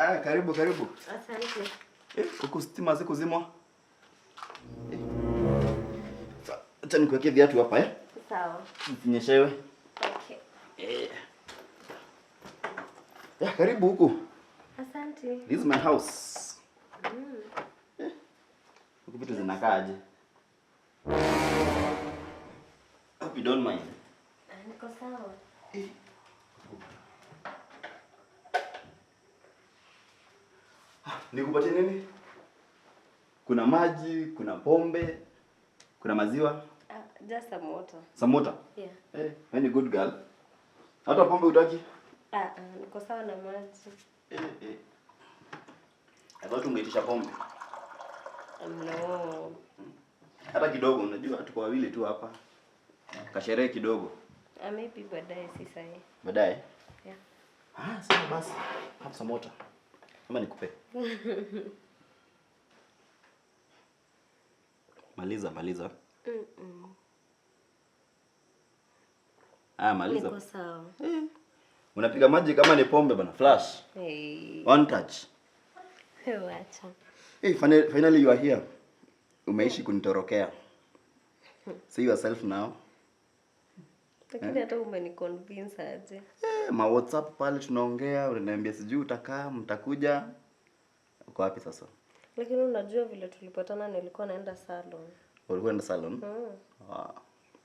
Karibu. Asante. Huku stima zikuzimwa. Acha nikuwekee viatu hapa Sawa. Nyeshewe. Okay. Karibu huku. Asante. This is my house. Huku vitu zinakaaje? Hope you don't mind. Niko sawa. Nikupatie nini? Kuna maji, kuna pombe, kuna maziwa. Just some water. Some water? Yeah. Any good girl. Hata pombe utaki? Niko sawa na maji. I thought ungeitisha pombe. No. Hata kidogo, unajua tuko wawili tu hapa. Kasherehe kidogo. Maybe baadaye si sahi. Baadaye? Yeah. Sawa basi. Have some water. Ama nikupe. Maliza. Maliza. Niko sawa. Unapiga maji kama ni pombe bana, flash. One touch. Wacha. Finally you are here. Umeishi kunitorokea. See yourself now. Lakini hata umeniconvince aje. Ma WhatsApp pale tunaongea, unaniambia sijui utakaa, mtakuja. Uko wapi sasa? Lakini unajua vile tulipatana nilikuwa naenda salon. Ulikwenda salon?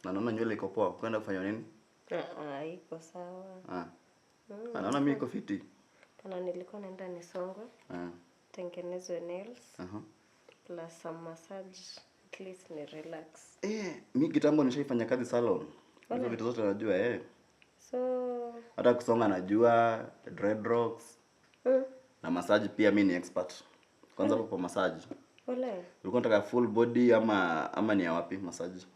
Na naona nywele iko poa. Kwenda kufanya nini? Iko sawa. Naona mimi iko fiti. Kana nilikuwa naenda nisongwe. Tengenezwe nails. Plus some massage. At least ni relax. Mimi kitambo nishaifanya kazi salon. Hizo vitu zote najua So hata kusonga najua, dreadlocks. Na massage pia mimi ni expert. Kwanza kwa massage. Ulikuwa unataka full body ama ni ya wapi massage?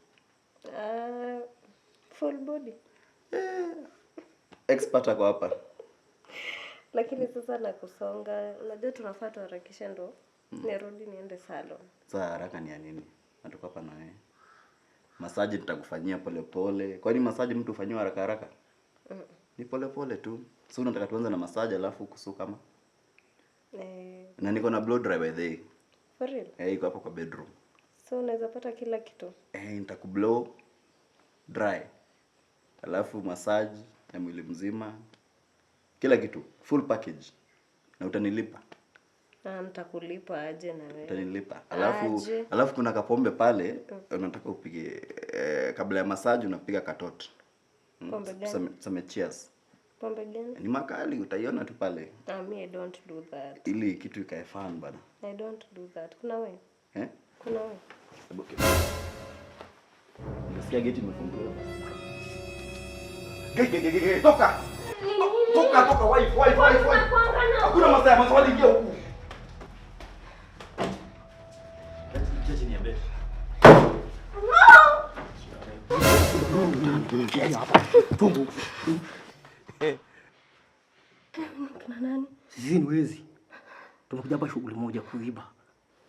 Full body. Expert ako hapa. Lakini sasa na kusonga, unajua tunafaa tuharakishe ndo nirudi niende salon. Sasa haraka ni ya nini? Natoka hapa na wewe. Massage nitakufanyia pole. Kwani massage mtu ufanywa haraka? Ni pole tu. So unataka tuanze na massage alafu kusuka kama? Na niko na blow dry by the way. For real? Iko hapo kwa bedroom. So unaweza pata kila kitu? Nitakublow dry. Alafu massage ya mwili mzima. Kila kitu, full package. Na utanilipa. Nitakulipa aje na wewe? Utanilipa. Alafu kuna kapombe pale, unataka upige kabla ya massage unapiga katot. Pombe gani? Some cheers. Pombe gani? Ni makali, utaiona tu pale. Me I don't do that. Ili kitu ikae fun bana. I don't do that. Kuna wewe? Kuna wewe? Okay. Nasikia geti imefunguliwa. Geti, toka! Toka, wife. Hakuna maswali ingia huku. Cheche ni abe. Kuna nani? Sisi ni wezi. Tumekuja hapa shughuli moja kuiba.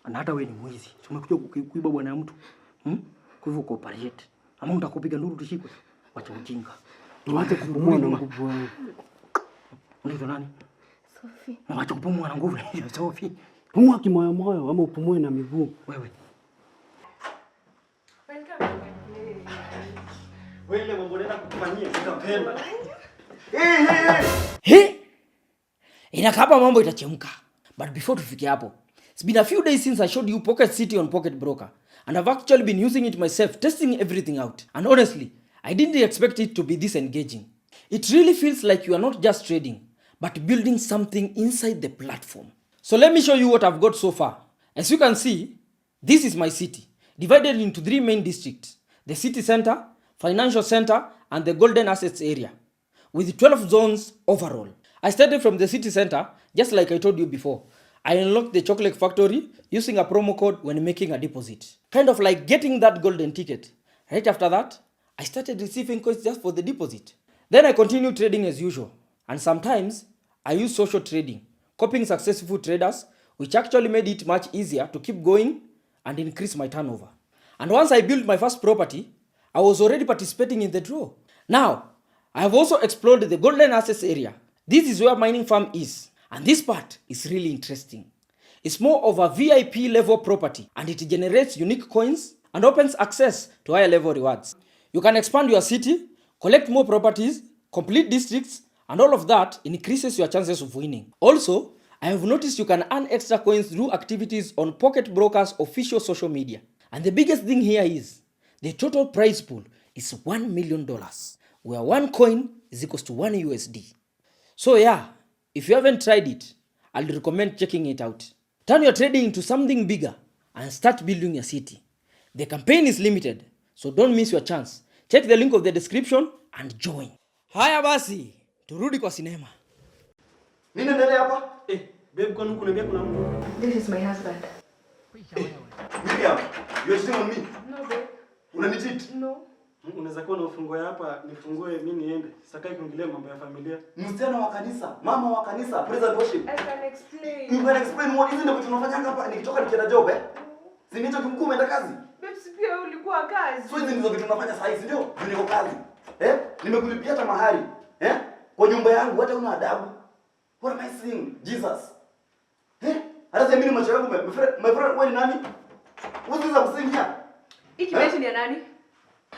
Na hata wewe ni mwizi. Tumekuja kuiba bwana ya mtu. Kwa hivyo cooperate. Ama utakupiga nduru tushikwe. Wacha ujinga. Tuache kupumua na nguvu wangu. Unaitwa nani? Sophie. Wacha kupumua na nguvu ya Sophie. Pumua kimoyo ama upumue na miguu. Wewe. Wewe mambo nenda kukufanyia nikapenda. Inakapa mambo itachemka. But before tufike hapo, it's been a few days since I showed you Pocket City on Pocket Broker. And I've actually been using it myself, testing everything out. And honestly, I didn't expect it to be this engaging. It really feels like you are not just trading, but building something inside the platform. So let me show you what I've got so far. As you can see, this is my city, divided into 3 main districts: the city center, financial center, and the golden assets area, with 12 zones overall. I started from the city center, just like I told you before. I unlocked the chocolate factory using a promo code when making a deposit. Kind of like getting that golden ticket. Right after that, I started receiving coins just for the deposit. Then I continued trading as usual. And sometimes, I use social trading, copying successful traders, which actually made it much easier to keep going and increase my turnover. And once I built my first property, I was already participating in the draw. Now, I have also explored the golden assets area. This is where mining farm is. And this part is really interesting. It's more of a VIP level property and it generates unique coins and opens access to higher level rewards. You can expand your city, collect more properties, complete districts, and all of that increases your chances of winning. Also, I have noticed you can earn extra coins through activities on Pocket Broker's official social media. And the biggest thing here is the total prize pool is $1 million, where one coin is equals to 1 USD. So yeah, if you haven't tried it, I'll recommend checking it out. Turn your trading into something bigger and start building your city. The campaign is limited, so don't miss your chance. Check the link of the description and join. Haya basi, turudi kwa sinema. Nini endelea hapa? Babe, kwani kuniambia kuna mtu? This is my husband. Miriam, you are cheating on me. No, babe. Unanicheat? No. Unaweza kuwa na ufungue hapa, nifungue mimi niende. Sitaki kuingilia mambo ya familia. Msichana wa kanisa, mama wa kanisa, praise and worship. I can explain. You can explain what hizi ndio vitu tunafanya hapa nikitoka nikienda job Si nicho kimkuu umeenda kazi? Babe, si pia ulikuwa kazi. So hizi ndizo vitu tunafanya sasa hivi ndio? Niko kazi. Nimekulipia hata mahali. Kwa nyumba yangu hata una adabu. What am I saying? Jesus. Hata sasa mimi macho yangu my friend wewe ni nani? Wewe unaweza kusaidia? Hii kibeti ni ya nani?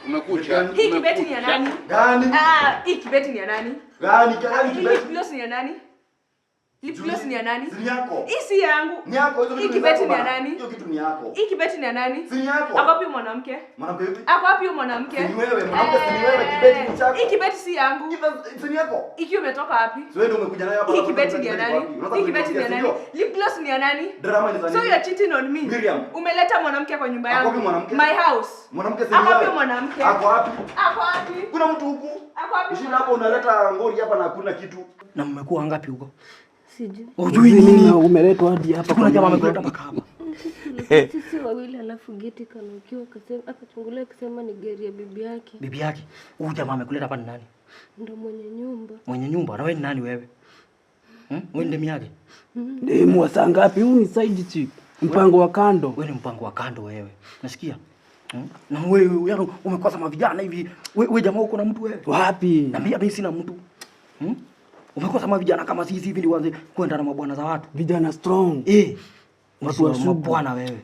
Umekuja. Hii kibeti ni ya nani? Gani? Hii kibeti ni ya nani? Gani Hii lip gloss ni ya nani? Lip gloss ni ya nani? Si yako. Hii si yangu. Ni yako hizo Hii kibeti ni ya nani? Hiyo kitu ni yako. Hii kibeti ni ya nani? Si yako. Ako wapi mwanamke? Mwanamke yupi? Ako wapi mwanamke? Si wewe, mwanamke si wewe, kibeti ni chako. Hii kibeti si yangu. Si yako. Hiki umetoka wapi? Si wewe ndio umekuja nayo hapa. Hii kibeti ni ya nani? Hii kibeti ni ya nani? Lip gloss ni ya nani? Drama ni za nini? So you are cheating on me. Miriam. Umeleta mwanamke kwa nyumba yangu. Ako wapi mwanamke? My house. Mwanamke si Ako wewe. wapi mwanamke? Ako wapi? Ako wapi? Kuna mtu huku? Ako wapi? Ushinda hapo unaleta ngori hapa na hakuna kitu. Na mmekuwa wangapi huko? Sijui. Hujui nini? Umeletwa hadi hapa. Kuna jamaa amekuleta mpaka hapa. Sisi wawili alafu geti kanukiwa akachungulia akasema ni gari ya bibi yake. Bibi yake. Huyu jamaa amekuleta hapa ni nani? Ndio mwenye nyumba. Mwenye nyumba. Na wewe ni nani wewe? Wewe ndemi yake? Demu saa ngapi? Huyu ni side chick. Mpango wa kando. Wewe ni mpango wa kando wewe. Nasikia? Na wewe yani umekosa mavijana hivi. Wewe jamaa uko na mtu wewe? Wapi? Na mimi sina mtu. Umekosa mavijana kama sisi hivi ndio uanze kwenda na mabwana za watu. Vijana strong. Watu wa mabwana wewe.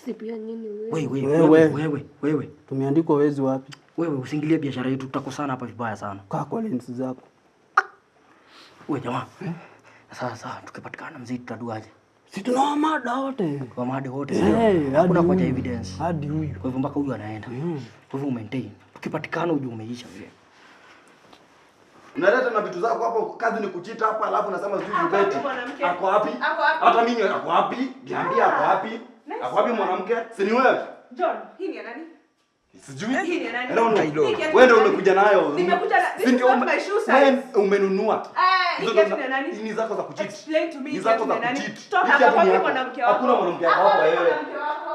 Si pia nini wewe? Wewe. Tumeandikwa wezi wapi? Wewe usiingilie biashara yetu, tutakosana hapa vibaya sana. Kaa kwa lens zako. Wewe jamaa. Sasa tukipatikana mzee tutaduaje? Si tunao mada wote. Kwa mada wote sio. Hakuna kwa evidence. Hadi huyu. Kwa hivyo mpaka huyu anaenda. Kwa hivyo maintain. Tukipatikana ujue umeisha vile. Unaleta na vitu zako hapo, kazi ni kuchita hapa alafu unasema sijui beti. Ako wapi? Ako wapi? Hata mimi ako wapi? Niambia ako wapi? Ako wapi mwanamke? Si ni wewe? John, hii ni ya nani? Sijui. Hii ni ya nani? Wewe ndio umekuja nayo. Nimekuja na this is not my shoe size. Wewe umenunua. Hii kiatu ni ya nani? Ni zako za kuchiti. Explain to me. Ni zako za kuchiti. Toka hapa kwa mwanamke wako. Hakuna mwanamke wako hapa wewe.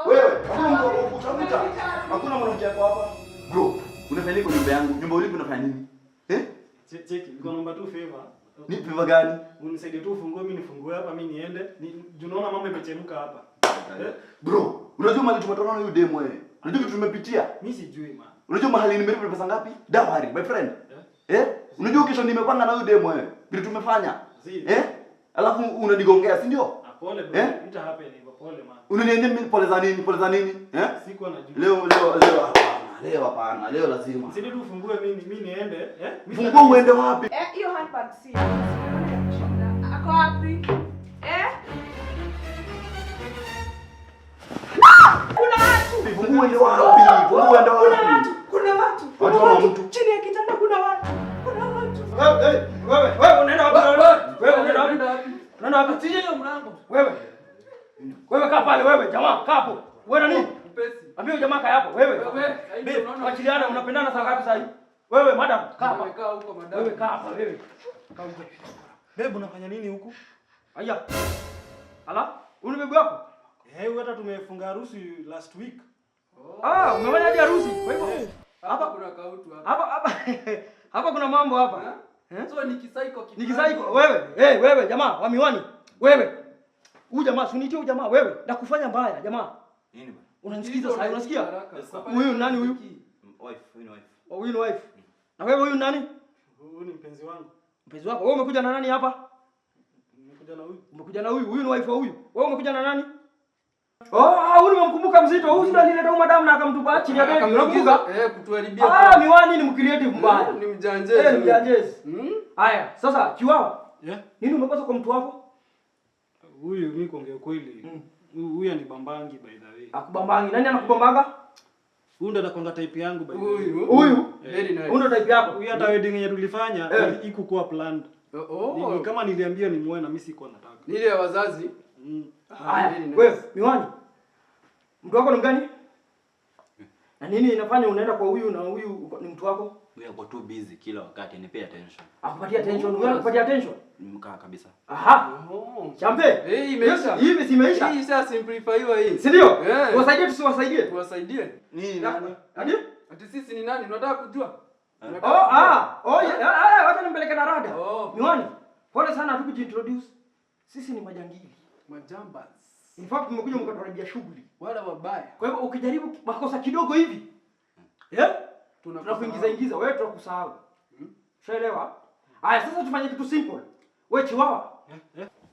Wewe, hakuna mtu wako kutafuta. Hakuna mwanamke wako hapa. Bro, unafanya nini kwa nyumba yangu? Nyumba ulipo unafanya nini? Cheki, niko naomba tu favor. Ni favor gani? Unisaidie tu ufungue mimi nifungue hapa mimi niende. Unaona mambo imechemka hapa. Bro, unajua mahali tumetoka na huyu demo wewe. Unajua kitu tumepitia? Mimi sijui man. Unajua mahali nimelipa pesa ngapi? Dawari, my friend. Unajua kesho nimepanga na huyu demo wewe. Vitu tumefanya. Alafu unadigongea, si ndio? Pole bro. Ita hapa ni pole man. Unaniambia mimi pole za nini? Pole za nini? Siko najua. Leo hapana. Leo lazima. Sidi tu ufungue mimi niende, Fungua uende wapi? Hiyo handbag si. Ako wapi? Kuna watu. Fungua uende wapi? Fungua uende wapi? Kuna watu. Watu kama mtu. Chini ya kitanda kuna watu. Kuna watu. Wewe unaenda wapi? Wewe unaenda wapi? Unaenda wapi? Sije hiyo mlango. Wewe kaa pale wewe, jamaa kaa hapo. Wewe nani? Mpesi. Ambia jamaa kaa hapo. Wewe. Wachiliana unapendana saa ngapi sasa hivi? Wewe madam, kaa hapa. Kaa huko madam. Wewe kaa hapa wewe. Kaa huko. Babe unafanya nini huku? Aya. Ala, uni bibi yako? Wewe hata tumefunga harusi last week. Umefanya hadi harusi. Kwa hivyo hapa kuna kautu hapa. Hapa kuna mambo hapa. So ni kisaiko Wewe jamaa wa miwani. Wewe. Huyu jamaa sunitie huyu jamaa wewe. Nakufanya mbaya jamaa. Nini bwana? Unanisikiza sasa? Unasikia? Huyu nani huyu? Wife, huyu ni wife. Huyu ni wife. Na wewe huyu nani? Huyu ni mpenzi wangu. Mpenzi wako. Wewe umekuja na nani hapa? nimekuja na huyu. Umekuja na huyu? Huyu ni wife wa huyu. Wewe umekuja na nani? Oh, huyu nimemkumbuka mzito. Huyu ndio alileta huyu madam na akamtupa chini ya begi. Unakumbuka? Kutuharibia. Miwani ni mcreative mbaya. Ni mjanjezi. Ni mjanjezi. Haya, sasa Chiwawa. Yeah. Nini umekosa kwa mtu wako? Huyu mimi kuongea kweli. Huyu ni bambangi by the way. Akubambangi. Nani anakubambanga? Huyu ndo anakonga type yangu by the way. Huyu? Very nice. Huyu ndo type yako. Huyu hata wedding yenye tulifanya ikukuwa planned. Ni kama niliambia ni muoe na mimi siko nataka. Ni ile ya wazazi. Haya, wewe Miwani. Mtu wako ni mgani? Na nini inafanya unaenda kwa huyu na huyu ni mtu wako? Wewe uko too busy kila wakati, nipe attention. Akupatia attention, wewe unakupatia attention? Mkaa kabisa. Aha. Champe. Imeisha. Hii imeisha. Hii sasa simplifyiwa hii. Si ndio? Tuwasaidie tusiwasaidie? Tuwasaidie. Nini? Hadi? Ati sisi ni nani? Unataka kujua? Wacha nimpeleke na rada. Miwani. Pole sana hatukujiintroduce. Sisi ni majangili. Majambas. In fact mmekuja mkatuharibia shughuli. Wala wabaya. Kwa hivyo ukijaribu makosa kidogo hivi, tunakuingiza wewe tutakusahau. Ushaelewa? Haya sasa tufanye kitu simple. Wewe Chiwawa.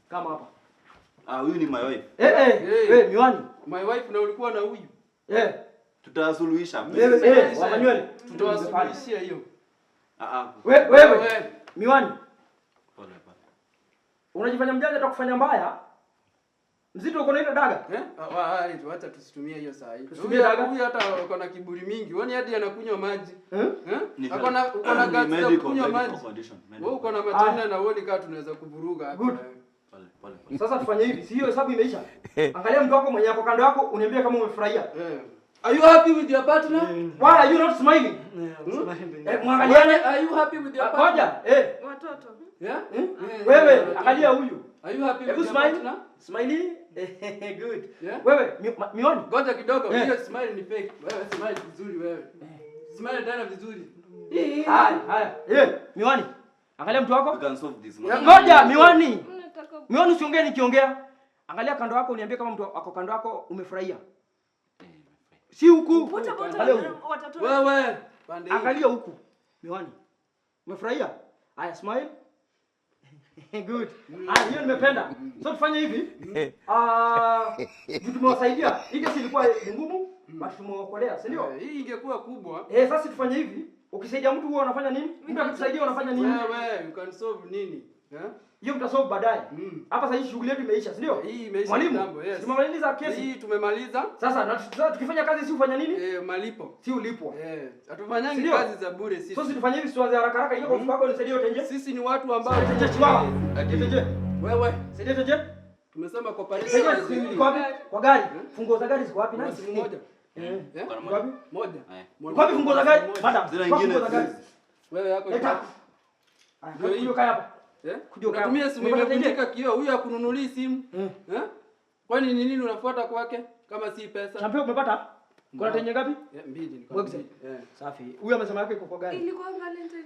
Kama hapa. Huyu ni my wife. Miwani. My wife na ulikuwa na huyu. Tutasuluhisha. Wa Manuel. Tutawasuluhishia hiyo. Wewe. Miwani. Pole. Unajifanya mjanja atakufanya mbaya. Mzito uko na ile daga? Acha tusitumie hiyo saa hii. Huyu hata uko na kiburi mingi. Wewe hadi anakunywa maji. Uko na gati za kunywa maji. Wewe uko na matana na uone kama tunaweza kuvuruga hapa. Pole. Sasa tufanye hivi. Si hiyo hesabu imeisha. Angalia mtu wako mwenye yako kando yako, uniambie kama umefurahia. Are you happy with your partner? Why are you not smiling? Mwangaliane. Are you happy with your partner? Watoto. Wewe angalia huyu. Are you happy with your partner? Smiley? Good. Wewe Miwani. Ngoja kidogo. Hiyo smile ni fake. Wewe smile vizuri wewe. Smile tena vizuri. Haya. Miwani. Angalia mtu wako. We can solve this. Ngoja Miwani. Miwani usiongee nikiongea. Angalia kando yako uniambie kama mtu wako kando yako umefurahia. Si huku. Angalia huku. Wewe. Angalia huku. Miwani. Umefurahia? Haya smile. Good. Hiyo nimependa. So tufanye hivi. Tumewasaidia. Hii kesi ilikuwa ngumu, but tumewaokolea, si ndio? Hii ingekuwa kubwa. Sasa tufanye hivi. Ukisaidia mtu huwa unafanya nini? Mtu akikusaidia unafanya nini? Wewe, you can solve nini? Hiyo mtasolve baadaye. Hapa sasa hii shughuli yetu imeisha, si ndio? Hii imeisha. Mwalimu, tumemaliza kesi. Hii tumemaliza. Sasa tukifanya kazi si ufanya nini? Malipo. Si ulipwa. Hatufanyangi kazi za bure sisi. Sasa tufanye hivi tuanze haraka hiyo kwa mfuko wako nisaidie yote nje. Sisi ni watu ambao Chiwawa. Wewe, saidia teje? Tumesema cooperation kwa gari. Funguo za gari ziko wapi? Nani simu moja? Wapi? Moja. Wapi funguo za gari? Madam. Zile nyingine. Wewe yako ndio hiyo kaya hapa. Unatumia simu imevunjika kioo, huyu hakununulii simu. Kwani ni nini unafuata kwake kama si pesa? Champion umepata? Kuna tenye ngapi? 2 Safi. Huyu amesema yake iko kwa gari. Ilikuwa Valentine.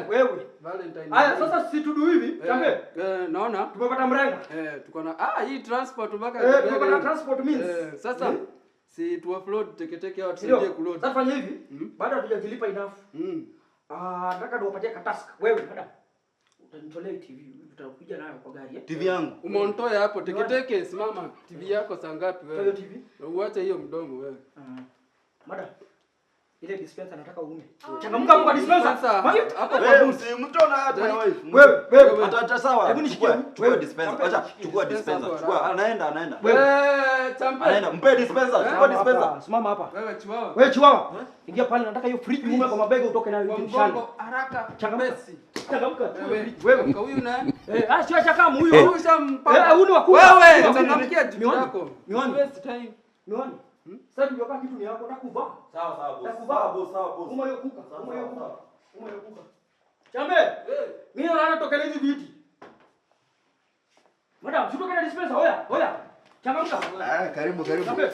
Wewe. Valentine. Haya sasa si tudu hivi, Champion. Naona tumepata mrenga. Tuko na hii transport mpaka tumepata transport means. Sasa si tu offload teketeke au tusaidie kuload. Sasa fanya hivi, baada hatujalipa enough. Nataka niwapatie katask. Wewe madam. Utanitolea TV, tutakuja nayo kwa gari. TV yangu. Umeontoa hapo teketeke, simama. TV yako saa ngapi wewe? Hiyo TV. Uache hiyo mdomo wewe. Madam. Ile dispenser nataka uume. Changamka hapo kwa dispenser. Hapo wewe msimtona hata wife. Wewe hata sawa. Hebu nishikie. Chukua dispenser. Acha chukua dispenser. Chukua anaenda. Champion. Anaenda mpe dispenser. Chukua dispenser. Simama hapa. Wewe Chiwawa. Ingia pale nataka hiyo fridge uume kwa mabega utoke nayo nje mshale. Haraka. Changamka. Wewe huyu naye? Sio chakamu huyo. Ushampa. Huyu ni wakubwa. Wewe changamkia jibu lako. Miwani. Waste time. Miwani. Sasa ndio kama kitu ni yako nakuvaa. Sawa boss. Umeyokuka. Chambe. Mimi naona toka hizi viti. Madam, sitoka na dispenser. Oya. Changamka. Karibu. Wewe,